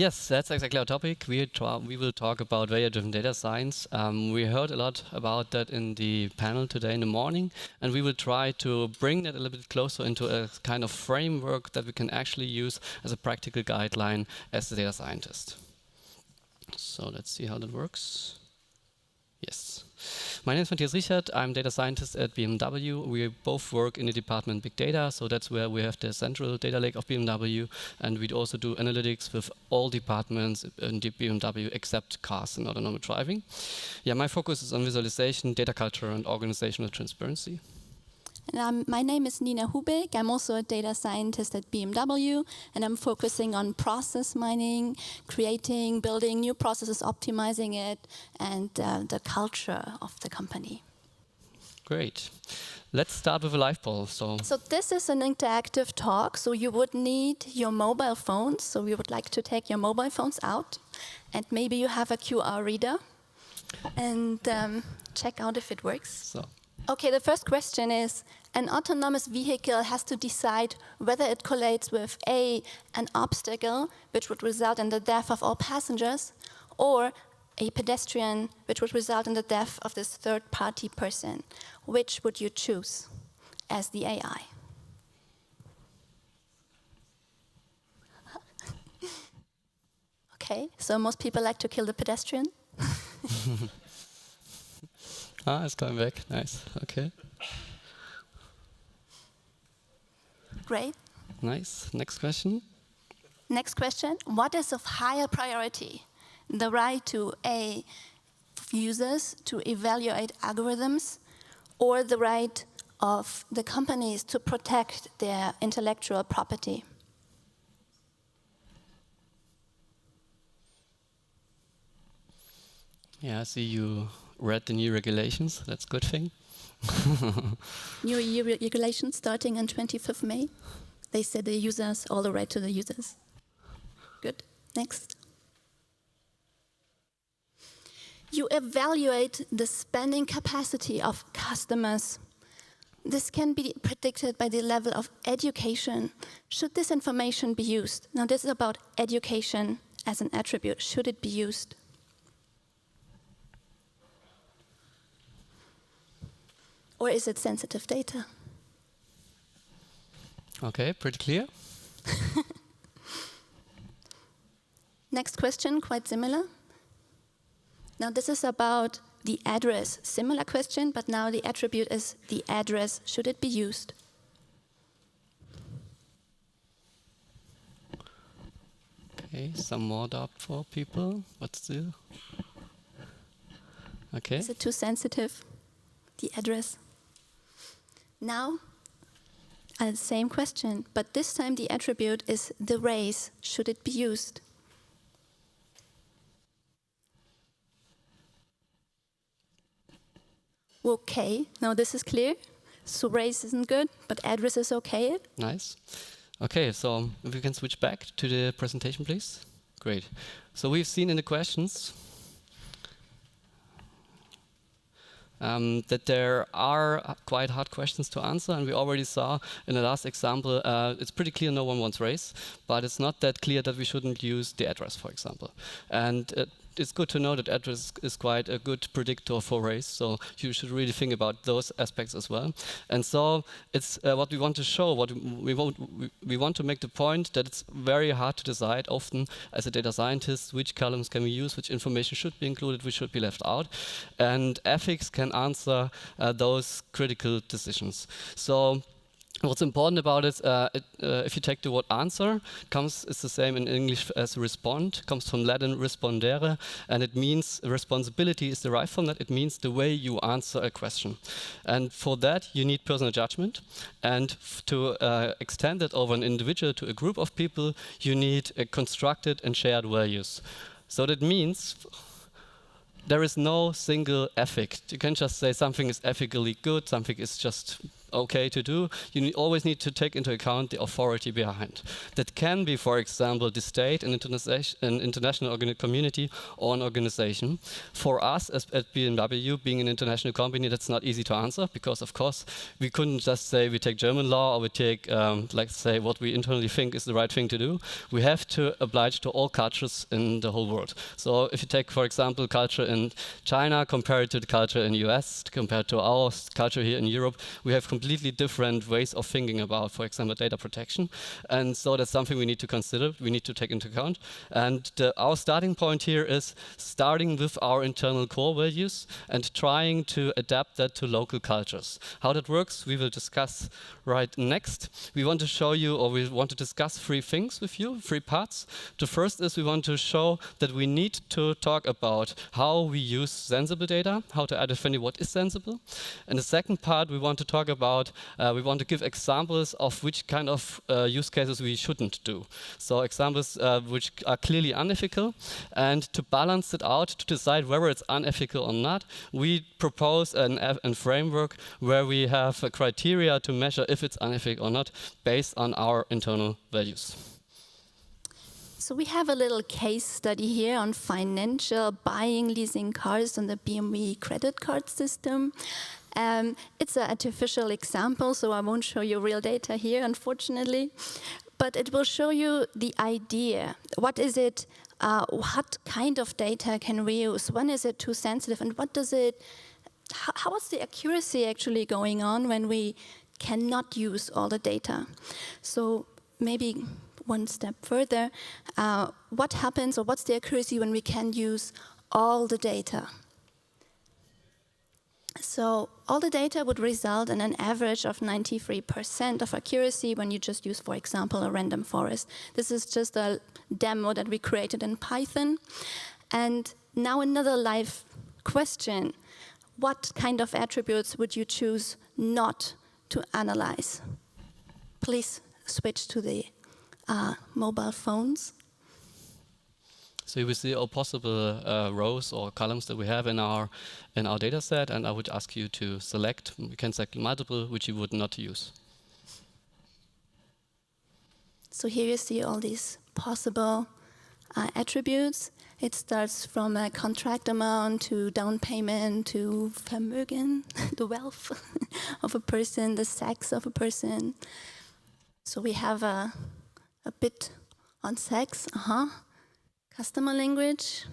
Yes, that's exactly our topic. We will talk about value-driven data science. We heard a lot about that in the panel today in the morning, and we will try to bring that a little bit closer into a kind of framework that we can actually use as a practical guideline as a data scientist. So let's see how that works. Yes. My name is Mathias Riechert. I'm data scientist at BMW. We both work in the department Big Data, so that's where we have the central data lake of BMW, and we also do analytics with all departments in the BMW except cars and autonomous driving. Yeah, my focus is on visualization, data culture, and organizational transparency. And my name is Nina Hubig. I'm also a data scientist at BMW, and I'm focusing on process mining, creating, building new processes, optimizing it, and the culture of the company. Great. Let's start with a live poll. So this is an interactive talk, so you would need your mobile phones. So we would like to take your mobile phones out, and maybe you have a QR reader, and check out if it works. Okay, the first question is, an autonomous vehicle has to decide whether it collides with A, an obstacle, which would result in the death of all passengers, or a pedestrian, which would result in the death of this third-party person. Which would you choose as the AI? Okay, so most people like to kill the pedestrian. It's coming back. Nice. Okay. Great. Nice. Next question. Next question. What is of higher priority? The right to A, users to evaluate algorithms, or the right of the companies to protect their intellectual property? Yeah, I see you read the new regulations. That's a good thing. New EU regulations starting on 20th of May. They said the users, all the right to the users. Good. Next. You evaluate the spending capacity of customers. This can be predicted by the level of education. Should this information be used? Now, this is about education as an attribute. Should it be used? Or is it sensitive data? Okay, pretty clear. Next question, quite similar. Now this is about the address. Similar question, but now the attribute is the address. Should it be used? Okay, some more doubt for people, but still. Okay. Is it too sensitive? The address. Now, same question, but this time the attribute is the race. Should it be used? Okay, now this is clear. So race isn't good, but address is okay. Nice. Okay, so if we can switch back to the presentation, please. Great. So we've seen in the questions that there are quite hard questions to answer, and we already saw in the last example, it's pretty clear no one wants race, but it's not that clear that we shouldn't use the address, for example. And it's good to know that address is quite a good predictor for race, so you should really think about those aspects as well. And so it's what we want to show, what we want to make the point that it's very hard to decide often as a data scientist which columns can we use, which information should be included, which should be left out. And ethics can answer those critical decisions. So what's important about it, if you take the word answer, it's the same in English as respond, comes from Latin respondere, and it means responsibility is derived from that. It means the way you answer a question. And for that, you need personal judgment. And to extend it over an individual to a group of people, you need constructed and shared values. So that means there is no single ethic. You can just say something is ethically good, something is just okay to do, you always need to take into account the authority behind. That can be, for example, the state, an international community, or an organization. For us, as at BMW, being an international company, that's not easy to answer, because of course we couldn't just say we take German law or we take, like say, what we internally think is the right thing to do. We have to oblige to all cultures in the whole world. So if you take, for example, culture in China compared to the culture in the US, compared to our culture here in Europe, we have completely different ways of thinking about, for example, data protection. And so that's something we need to consider, we need to take into account. And our starting point here is starting with our internal core values and trying to adapt that to local cultures. How that works, we will discuss right next. We want to show you, or we want to discuss 3 things with you, 3 parts. The first is we want to show that we need to talk about how we use sensible data, how to identify what is sensible. And the second part we want to talk about, we want to give examples of which kind of use cases we shouldn't do. So examples which are clearly unethical, and to balance it out, to decide whether it's unethical or not, we propose a framework where we have a criteria to measure if it's unethical or not based on our internal values. So we have a little case study here on financial buying, leasing cars on the BMW credit card system. It's an artificial example, so I won't show you real data here, unfortunately. But it will show you the idea. What is it? What kind of data can we use? When is it too sensitive? And what does it? How is the accuracy actually going on when we cannot use all the data? So maybe one step further, what happens, or what's the accuracy when we can use all the data? So all the data would result in an average of 93% of accuracy when you just use, for example, a random forest. This is just a demo that we created in Python. And now another live question. What kind of attributes would you choose not to analyze? Please switch to the mobile phones. So you will see all possible rows or columns that we have in our data set, and I would ask you to select. You can select multiple which you would not use. So here you see all these possible attributes. It starts from a contract amount to down payment to Vermögen, the wealth of a person, the sex of a person. So we have a bit on sex, customer language,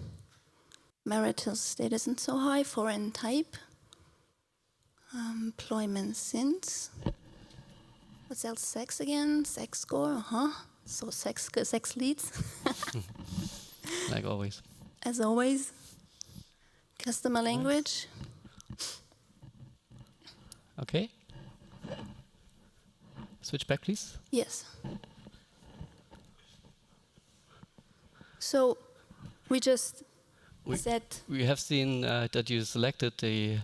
marital status and so high, foreign type, employment since, what's else, sex again, sex score, so sex leads. Like always. As always, customer language. Okay. Switch back, please. Yes. So we just said... We have seen that you selected the,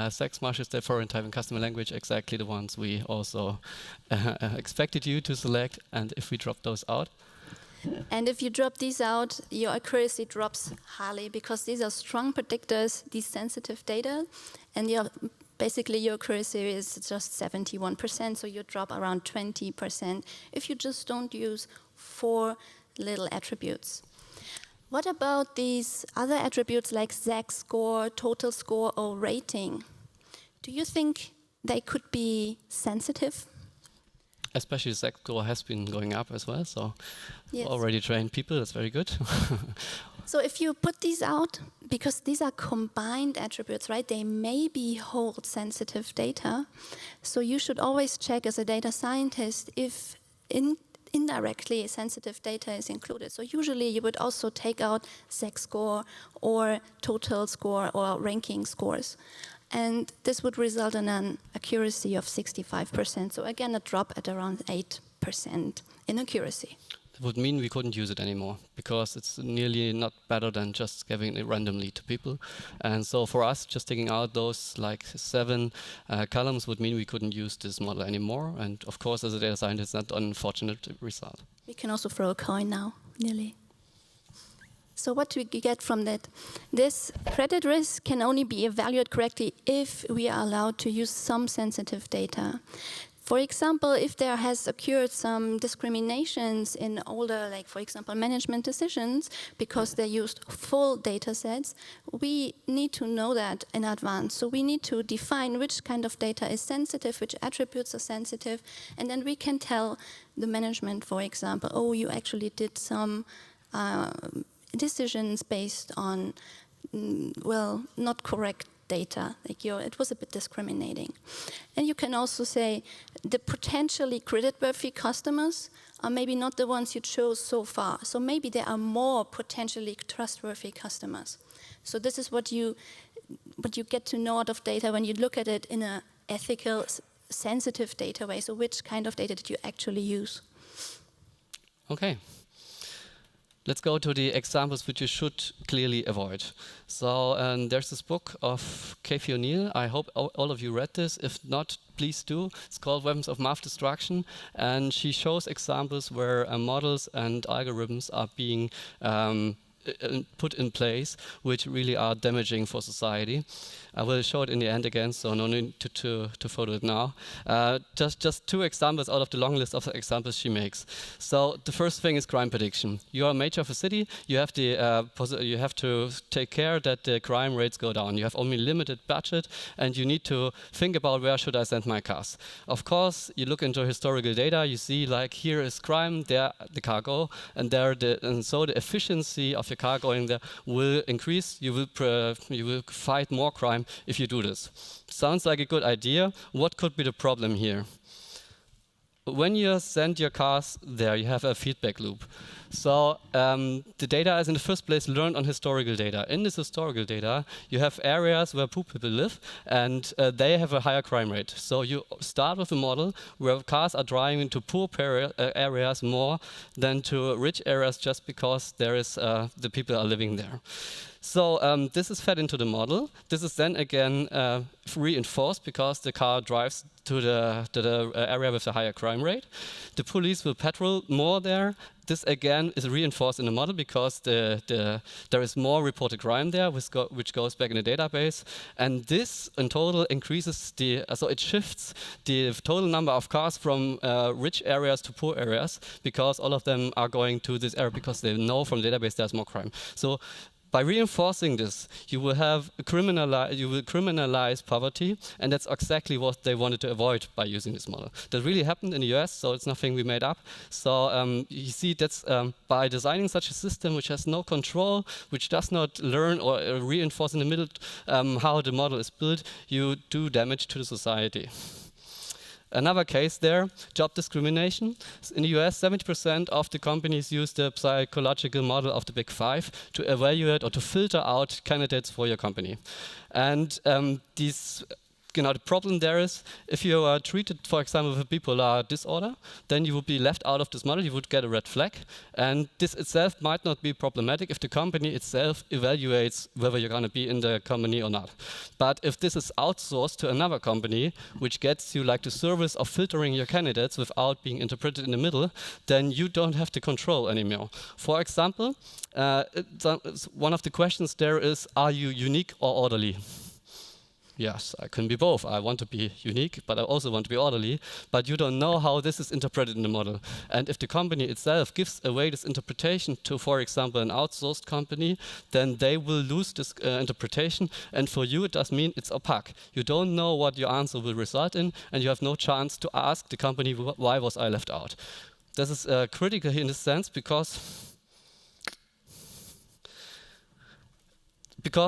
sex, martial state, foreign type, and customer language, exactly the ones we also expected you to select. And if we drop those out? And if you drop these out, your accuracy drops highly, because these are strong predictors, these sensitive data, and basically your accuracy is just 71%, so you drop around 20% if you just don't use 4 little attributes. What about these other attributes like ZAC score, total score, or rating? Do you think they could be sensitive? Especially ZAC score has been going up as well, so yes. Already trained people, that's very good. So if you put these out, because these are combined attributes, right? They maybe hold sensitive data. So you should always check as a data scientist if indirectly sensitive data is included. So usually you would also take out ZAC score or total score or ranking scores. And this would result in an accuracy of 65%. So again, a drop at around 8% in accuracy. Would mean we couldn't use it anymore, because it's nearly not better than just giving it randomly to people. And so for us, just taking out those like 7 columns would mean we couldn't use this model anymore. And of course, as a data scientist, that's an unfortunate result. We can also throw a coin now, nearly. So what do we get from that? This credit risk can only be evaluated correctly if we are allowed to use some sensitive data. For example, if there has occurred some discriminations in older, like for example, management decisions, because they used full data sets, we need to know that in advance. So we need to define which kind of data is sensitive, which attributes are sensitive, and then we can tell the management, for example, oh, you actually did some decisions based on, well, not correct data, like it was a bit discriminating. And you can also say the potentially creditworthy customers are maybe not the ones you chose so far. So maybe there are more potentially trustworthy customers. So this is what you get to know out of data when you look at it in an ethical, sensitive data way. So which kind of data did you actually use? Okay. Let's go to the examples which you should clearly avoid. So there's this book of Kathy O'Neill. I hope all of you read this. If not, please do. It's called Weapons of Mass Destruction. And she shows examples where models and algorithms are being put in place, which really are damaging for society. I will show it in the end again, so no need to photo it now. Just two examples out of the long list of the examples she makes. So the first thing is crime prediction. You are a mayor of a city. You have you have to take care that the crime rates go down. You have only limited budget, and you need to think about where should I send my cars. Of course, you look into historical data. You see, like, here is crime, there the car go, and so the efficiency of your car going there will increase. You will fight more crime if you do this. Sounds like a good idea. What could be the problem here? When you send your cars there, you have a feedback loop. So the data is in the first place learned on historical data. In this historical data, you have areas where poor people live, and they have a higher crime rate. So you start with a model where cars are driving into poor areas more than to rich areas, just because there is the people are living there. So this is fed into the model. This is then again reinforced because the car drives to the area with a higher crime rate. The police will patrol more there. This again is reinforced in the model because there is more reported crime there, which goes back in the database. And this in total increases so it shifts the total number of cars from rich areas to poor areas, because all of them are going to this area because they know from the database there's more crime. So by reinforcing this, you will criminalize poverty, and that's exactly what they wanted to avoid by using this model. That really happened in the US, so it's nothing we made up. So you see, that's by designing such a system which has no control, which does not learn or reinforce in the middle how the model is built, you do damage to the society. Another case there, job discrimination. In the US, 70% of the companies use the psychological model of the Big Five to evaluate or to filter out candidates for your company. And the problem there is, if you are treated, for example, with a bipolar disorder, then you would be left out of this model, you would get a red flag. And this itself might not be problematic if the company itself evaluates whether you're going to be in the company or not. But if this is outsourced to another company, which gets you like the service of filtering your candidates without being interpreted in the middle, then you don't have the control anymore. For example, one of the questions there is, are you unique or orderly? Yes, I can be both. I want to be unique, but I also want to be orderly. But you don't know how this is interpreted in the model. And if the company itself gives away this interpretation to, for example, an outsourced company, then they will lose this interpretation. And for you, it does mean it's opaque. You don't know what your answer will result in, and you have no chance to ask the company, why was I left out? This is critical in this sense because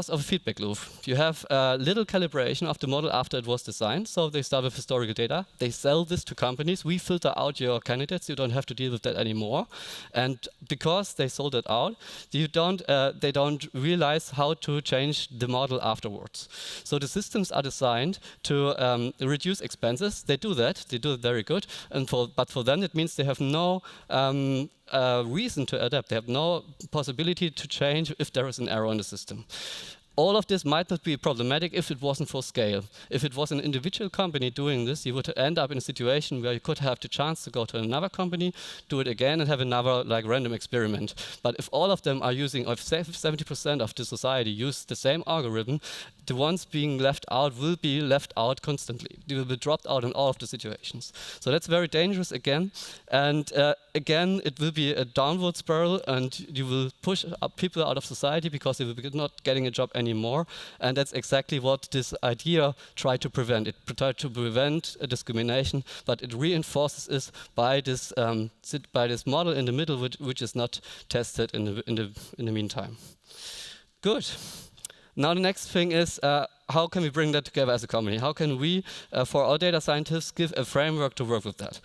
of a feedback loop. You have little calibration of the model after it was designed. So they start with historical data. They sell this to companies. We filter out your candidates. You don't have to deal with that anymore. And because they sold it out, they don't realize how to change the model afterwards. So the systems are designed to reduce expenses. They do that. They do it very good. But for them, it means they have no reason to adapt. They have no possibility to change if there is an error in the system. All of this might not be problematic if it wasn't for scale. If it was an individual company doing this, you would end up in a situation where you could have the chance to go to another company, do it again, and have another like random experiment. But if all of them are using, or if 70% of the society use the same algorithm, the ones being left out will be left out constantly. They will be dropped out in all of the situations. So that's very dangerous again. And again, it will be a downward spiral, and you will push up people out of society because they will be not getting a job anymore. And that's exactly what this idea tried to prevent. It tried to prevent discrimination, but it reinforces it by this model in the middle, which is not tested in the meantime. Good. Now the next thing is, how can we bring that together as a company? How can we, for our data scientists, give a framework to work with that?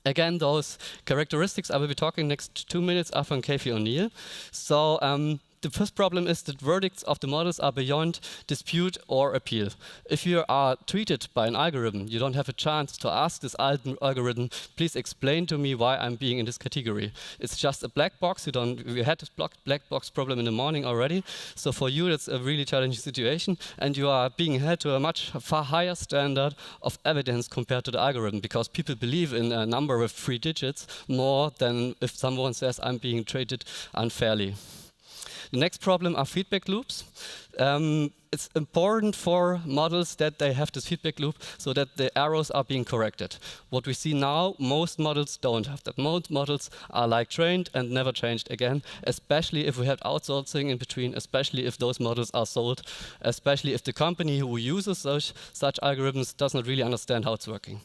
Again, those characteristics I will be talking next 2 minutes are from Kathy O'Neill. So the first problem is that verdicts of the models are beyond dispute or appeal. If you are treated by an algorithm, you don't have a chance to ask this algorithm, please explain to me why I'm being in this category. It's just a black box. We had this black box problem in the morning already. So for you, that's a really challenging situation. And you are being held to a far higher standard of evidence compared to the algorithm, because people believe in a number with 3 digits more than if someone says I'm being treated unfairly. The next problem are feedback loops. It's important for models that they have this feedback loop so that the errors are being corrected. What we see now, most models don't have that. Most models are like trained and never changed again, especially if we have outsourcing in between, especially if those models are sold, especially if the company who uses such algorithms does not really understand how it's working.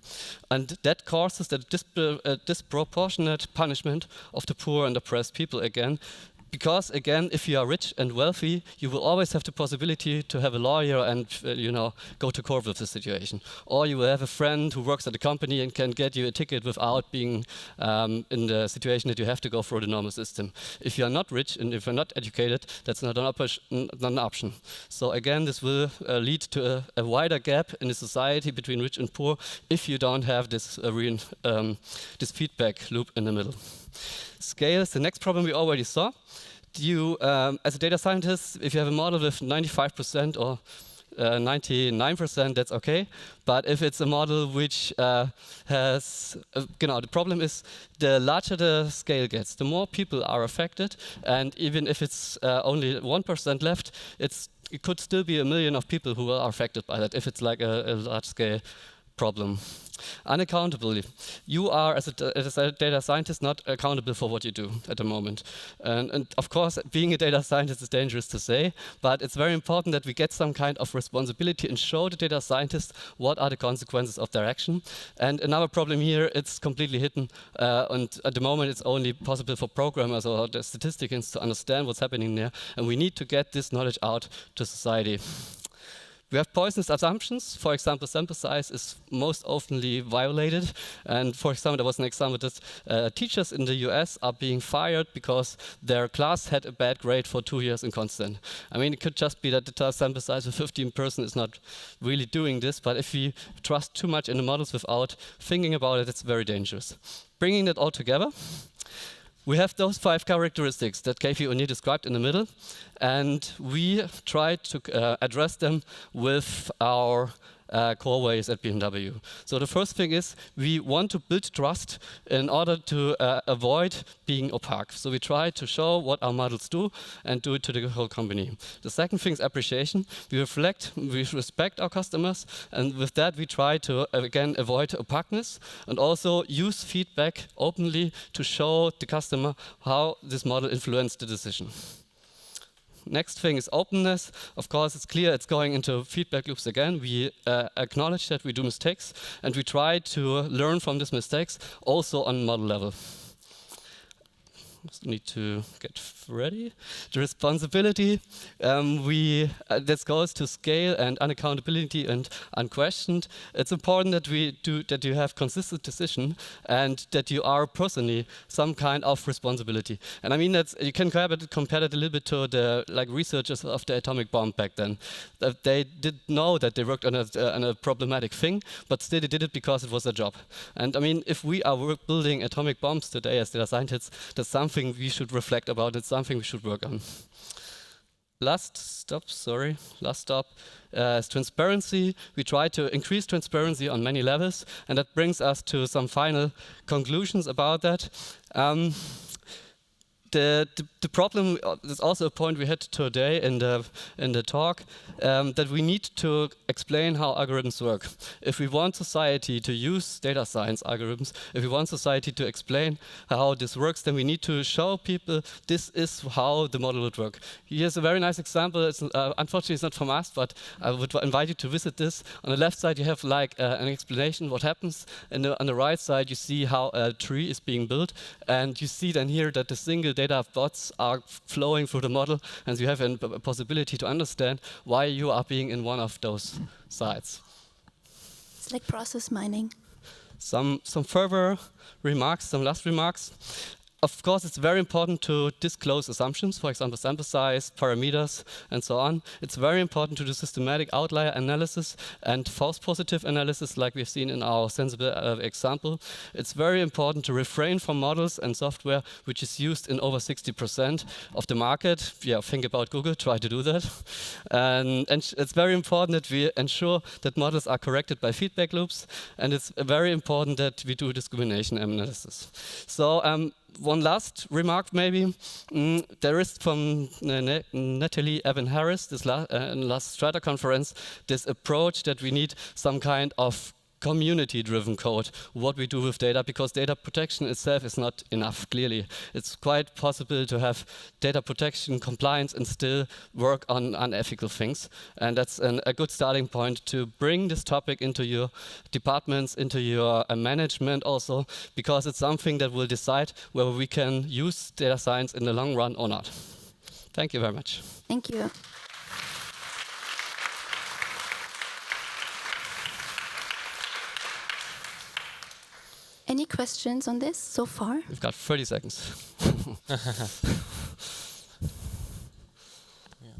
And that causes a disproportionate punishment of the poor and oppressed people again. Because again, if you are rich and wealthy, you will always have the possibility to have a lawyer and go to court with the situation. Or you will have a friend who works at a company and can get you a ticket without being in the situation that you have to go through the normal system. If you are not rich and if you're not educated, that's not an option. So again, this will lead to a wider gap in the society between rich and poor if you don't have this feedback loop in the middle. Scale is the next problem we already saw. You, as a data scientist, if you have a model with 95% or 99%, that's okay. But if it's a model which has, the problem is the larger the scale gets, the more people are affected. And even if it's only 1% left, it could still be 1 million of people who are affected by that if it's like a large scale problem. Unaccountability. You are, as a data scientist, not accountable for what you do at the moment. And of course, being a data scientist is dangerous to say, but it's very important that we get some kind of responsibility and show the data scientists what are the consequences of their action. And another problem here, it's completely hidden. And at the moment, it's only possible for programmers or the statisticians to understand what's happening there. And we need to get this knowledge out to society. We have poisonous assumptions. For example, sample size is most oftenly violated. And for example, there was an example that teachers in the US are being fired because their class had a bad grade for 2 years in constant. I mean, it could just be that the sample size of 15% is not really doing this, but if we trust too much in the models without thinking about it, it's very dangerous. Bringing that all together, we have those 5 characteristics that Kathy O'Neill described in the middle, and we try to address them with our core ways at BMW. So the first thing is we want to build trust in order to avoid being opaque. So we try to show what our models do and do it to the whole company. The second thing is appreciation. We respect our customers, and with that we try to again avoid opaqueness and also use feedback openly to show the customer how this model influenced the decision. Next thing is openness. Of course, it's clear it's going into feedback loops again. We acknowledge that we do mistakes, and we try to learn from these mistakes also on model level. Just need to get ready. The responsibility, this goes to scale and unaccountability and unquestioned. It's important that you have consistent decision and that you are personally some kind of responsibility. And I mean you can compare that a little bit to the researchers of the atomic bomb back then. They did know that they worked on a problematic thing, but still they did it because it was a job. And I mean, if we are building atomic bombs today as data scientists, that's something we should reflect about. It's something we should work on. last stop is transparency. We try to increase transparency on many levels, and that brings us to some final conclusions about that. The problem is also a point we had today in the talk, that we need to explain how algorithms work. If we want society to use data science algorithms, if we want society to explain how this works, then we need to show people this is how the model would work. Here's a very nice example. It's, unfortunately, it's not from us, but I would invite you to visit this. On the left side, you have like an explanation what happens, and on the right side, you see how a tree is being built, and you see then here that the single data dots are flowing through the model, and you have a possibility to understand why you are being in one of those sites. It's like process mining. Some further remarks, some last remarks. Of course, it's very important to disclose assumptions, for example, sample size, parameters, and so on. It's very important to do systematic outlier analysis and false positive analysis, like we've seen in our sensible example. It's very important to refrain from models and software which is used in over 60% of the market. Yeah, think about Google, try to do that. And it's very important that we ensure that models are corrected by feedback loops, and it's very important that we do discrimination analysis. So, one last remark, maybe. There is from Natalie Evan Harris, this last Strata conference, this approach that we need some kind of community-driven code, what we do with data, because data protection itself is not enough, clearly. It's quite possible to have data protection compliance and still work on unethical things. And that's a good starting point to bring this topic into your departments, into your management also, because it's something that will decide whether we can use data science in the long run or not. Thank you very much. Thank you. Any questions on this so far? We've got 30 seconds. Yeah.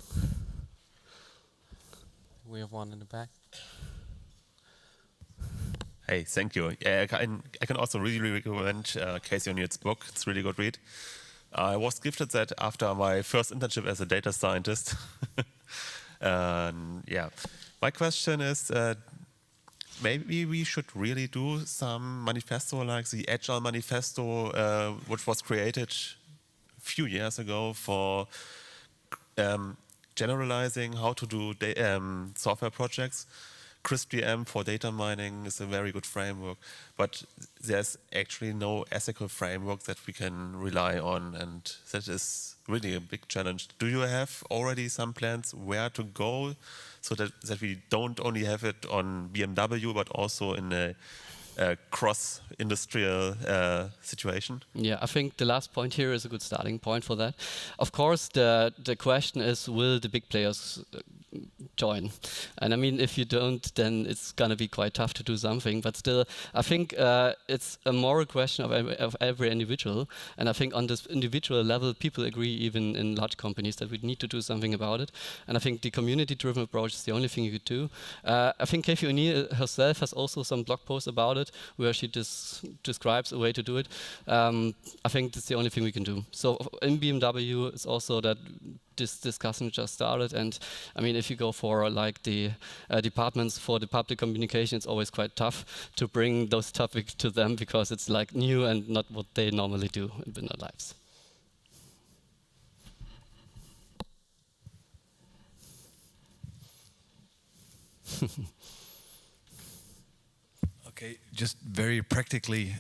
We have one in the back. Hey, thank you. Yeah, I can also really recommend Casey O'Neill's book. It's a really good read. I was gifted that after my first internship as a data scientist. Yeah, my question is, maybe we should really do some manifesto like the Agile Manifesto, which was created a few years ago for generalizing how to do software projects. CRISP-DM for data mining is a very good framework, but there's actually no ethical framework that we can rely on, and that is really a big challenge. Do you have already some plans where to go so that we don't only have it on BMW, but also in a cross-industrial situation? Yeah, I think the last point here is a good starting point for that. Of course, the question is, will the big players join? And I mean, if you don't, then it's going to be quite tough to do something. But still, I think it's a moral question of every individual. And I think on this individual level, people agree, even in large companies, that we need to do something about it. And I think the community-driven approach is the only thing you could do. I think Casey O'Neill herself has also some blog posts about it, where she describes a way to do it. I think that's the only thing we can do. So in BMW, it's also that this discussion just started, and I mean, if you go for like the departments for the public communication, it's always quite tough to bring those topics to them, because it's like new and not what they normally do in their lives. Okay, just very practically,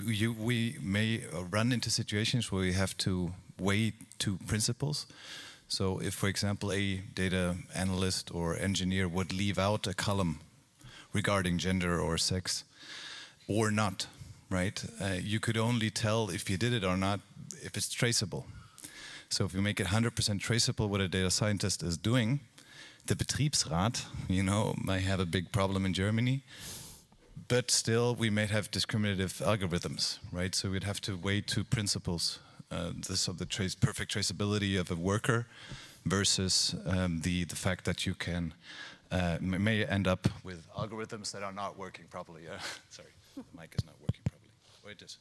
we may run into situations where we have to weigh two principles. So if, for example, a data analyst or engineer would leave out a column regarding gender or sex or not, right? You could only tell if you did it or not if it's traceable. So if you make it 100% traceable what a data scientist is doing, the Betriebsrat, you know, might have a big problem in Germany. But still, we may have discriminative algorithms, right? So we'd have to weigh two principles. This of the perfect traceability of a worker versus the fact that you can may end up with algorithms that are not working properly. Sorry, the mic is not working properly. Wait, it is.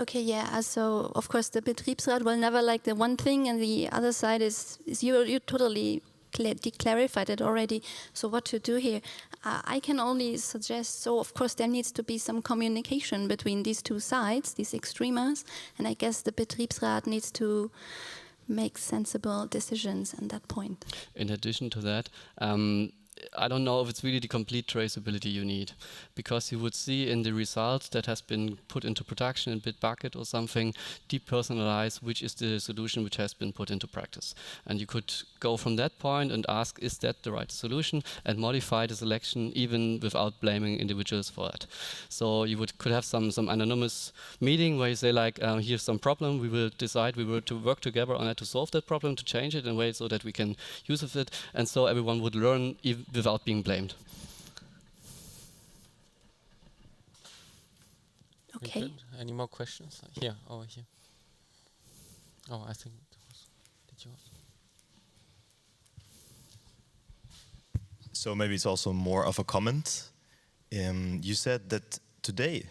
Okay, yeah. So of course the Betriebsrat will never like the one thing, and the other side is you totally clarified it already. So what to do here? I can only suggest. So of course there needs to be some communication between these two sides, these extremes, and I guess the Betriebsrat needs to make sensible decisions at that point. In addition to that, I don't know if it's really the complete traceability you need, because you would see in the results that has been put into production in Bitbucket or something, depersonalize which is the solution which has been put into practice. And you could go from that point and ask, is that the right solution, and modify the selection even without blaming individuals for it. So you could have some anonymous meeting where you say like, here's some problem, we will decide, we will to work together on it to solve that problem, to change it in a way so that we can use of it, and so everyone would learn without being blamed. Okay. Good. Any more questions? Here, over here. Oh, I think that was. Did you? So maybe it's also more of a comment. You said that today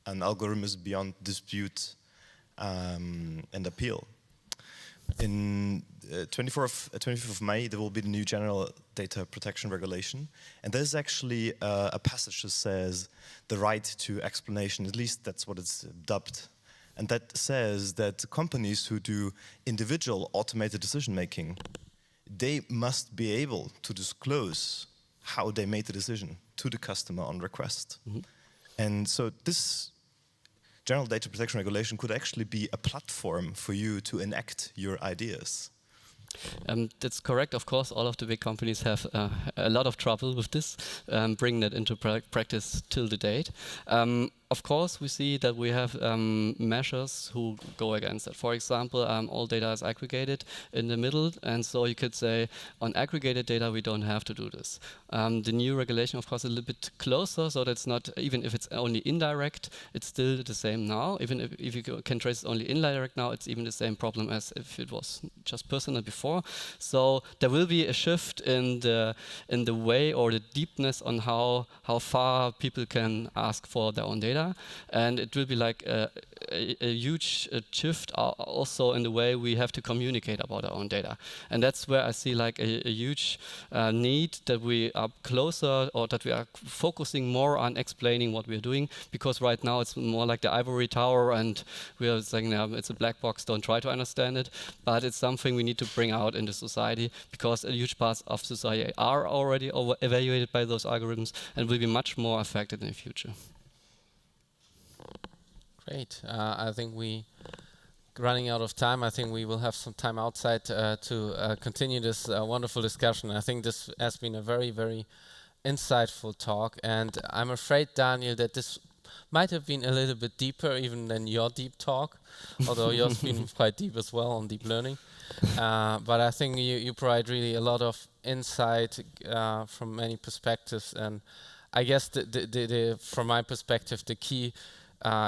an algorithm is beyond dispute and appeal. In 25th of May, there will be the new General Data Protection Regulation. And there's actually a passage that says the right to explanation, at least that's what it's dubbed. And that says that companies who do individual automated decision-making, they must be able to disclose how they made the decision to the customer on request. Mm-hmm. And so this General Data Protection Regulation could actually be a platform for you to enact your ideas. That's correct. Of course, all of the big companies have a lot of trouble with this, bringing that into practice till the date. Of course, we see that we have measures who go against that. For example, all data is aggregated in the middle, and so you could say on aggregated data we don't have to do this. The new regulation, of course, is a little bit closer, so that's not, even if it's only indirect, it's still the same now. Even if you can trace only indirect now, it's even the same problem as if it was just personal before. So there will be a shift in the way or the deepness on how far people can ask for their own data. And it will be like a huge shift also in the way we have to communicate about our own data. And that's where I see like a huge need that we are closer, or that we are focusing more on explaining what we're doing, because right now it's more like the ivory tower and we are saying it's a black box, don't try to understand it. But it's something we need to bring out into society, because a huge parts of society are already evaluated by those algorithms and will be much more affected in the future. Great. I think running out of time. I think we will have some time outside to continue this wonderful discussion. I think this has been a very, very insightful talk, and I'm afraid, Daniel, that this might have been a little bit deeper even than your deep talk, although yours been quite deep as well on deep learning. But I think you provide really a lot of insight from many perspectives, and I guess from my perspective, the key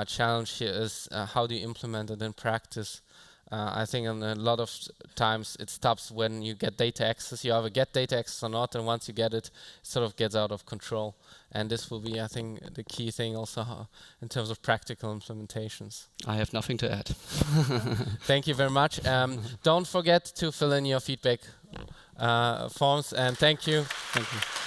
challenge here is how do you implement it in practice. I think a lot of times it stops when you get data access. You either get data access or not, and once you get it, it sort of gets out of control. And this will be, I think, the key thing also in terms of practical implementations. I have nothing to add. Thank you very much. Don't forget to fill in your feedback forms, and thank you. Thank you.